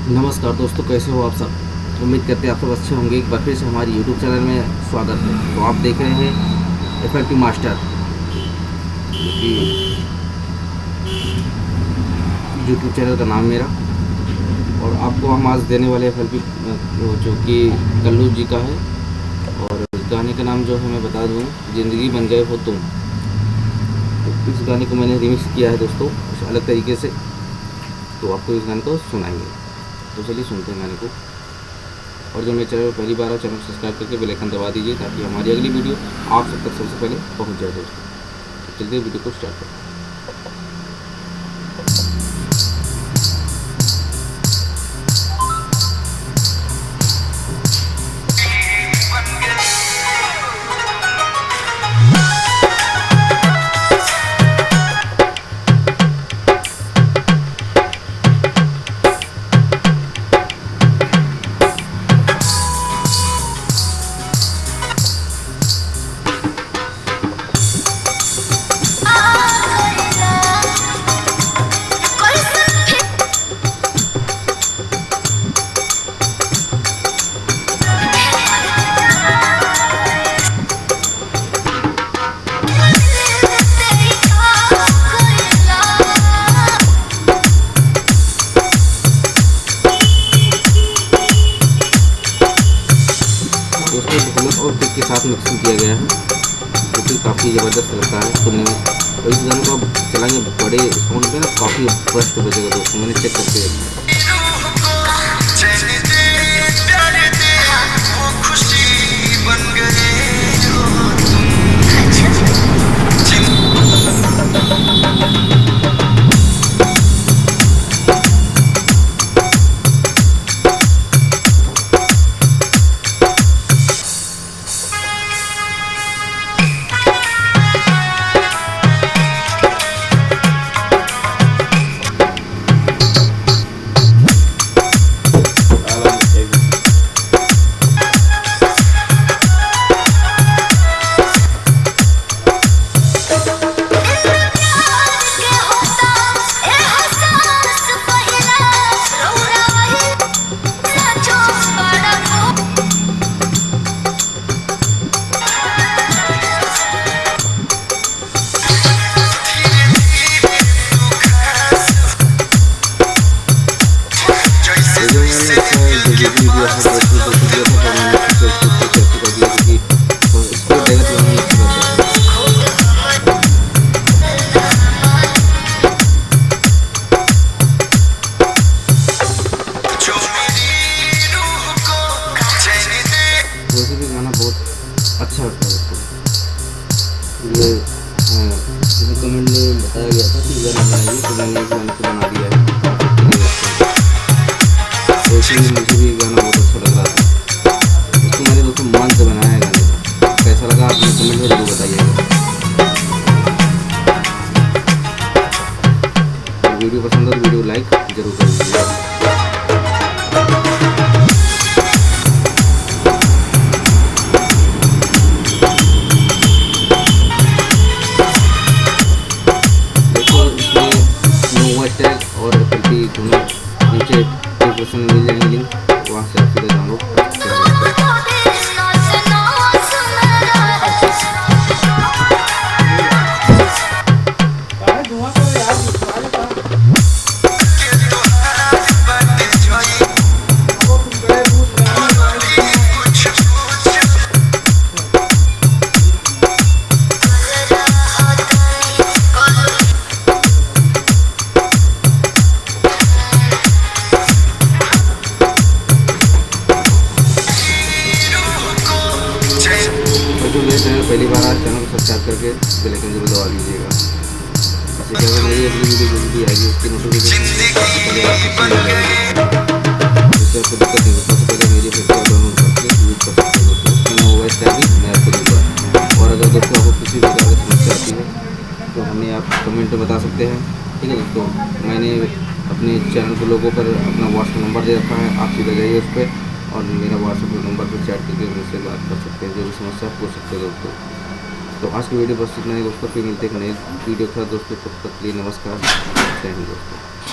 नमस्कार दोस्तों, कैसे हो आप सब। उम्मीद करते हैं आप सब अच्छे होंगे। एक बार फिर से हमारे यूट्यूब चैनल में स्वागत है। तो आप देख रहे हैं FLP मास्टर, जो कि यूट्यूब चैनल का नाम मेरा। और आपको हम आज देने वाले FLP जो कि कल्लू जी का है। और गाने का नाम जो है मैं बता दूँ, ज़िंदगी बन गए हो तुम। तो इस गाने को मैंने रिमिक्स किया है दोस्तों, कुछ अलग तरीके से। तो आपको इस गाने को सुनाएंगे, तो चलिए सुनते हैं गाने को। और जो मेरे चैनल पर पहली बार हो, चैनल को सब्सक्राइब करके बेल आइकन दबा दीजिए, ताकि हमारी अगली वीडियो आप सब तक सबसे पहले पहुंच जाए दोस्तों। तो चलिए वीडियो को स्टार्ट करते हैं। दोस्तों और किक के साथ मिक्सिंग किया गया है, जो कि काफ़ी ज़बरदस्त लगता है सुनने में। और इस गाने को आप चलाएंगे बड़े साउंड पे ना, काफ़ी बस्ट बजेगा दोस्तों। मैंने चेक करके देखा। वैसे भी गाना बहुत अच्छा लगता है दोस्तों। ये जैसे कमेंट में बताया गया था कि गाना बनाइए, तो मैंने इस गाने को बना दिया है। वैसे ही मुझे भी गाना बहुत अच्छा लग रहा था। इसको मैंने दोस्तों मन से बनाया है गाने को। कैसा लगा आपने कमेंट में जरूर बताइएगा। वीडियो पसंद हो तो वीडियो लाइक जरूर कर दीजिएगा। और FLP दोनों नीचे डिस्क्रिप्शन में मिल जाएंगे लिंक, वहाँ से आप सीधे डाउनलोड कर सकते हैं। जो मेरे चैनल पहली बार आज, चैनल को सब्सक्राइब करके बेल आइकन जरूर दबा दीजिएगा। इससे क्या होगा, मेरी अगली वीडियो जो भी आएगी उसकी नोटिफिकेशन इससे आपको दिक्कत नहीं होता। सबसे पहले मेरी फेसबुक डाउनलोड करके यूज कर सकते हो दोस्तों। उसका मोबाइल टैब भी मैं आपको दूँगा। और अगर दोस्तों आपको किसी प्रकार की समस्या आती है तो हमें आप कमेंट में बता सकते हैं। ठीक है दोस्तों, मैंने अपने चैनल के लोगों पर अपना व्हाट्सएप नंबर दे रखा है, आप सीधे जाइए उस पर और मेरा व्हाट्सएप नंबर पर चैट करके मुझसे बात कर सकते हैं, जो भी समस्या आप पूछ सकते हैं दोस्तों। तो आज की वीडियो बस इतना ही दोस्तों, फिर मिलते हैं नए वीडियो के साथ दोस्तों। तब तक के लिए नमस्कार, जय हिंद दोस्तों।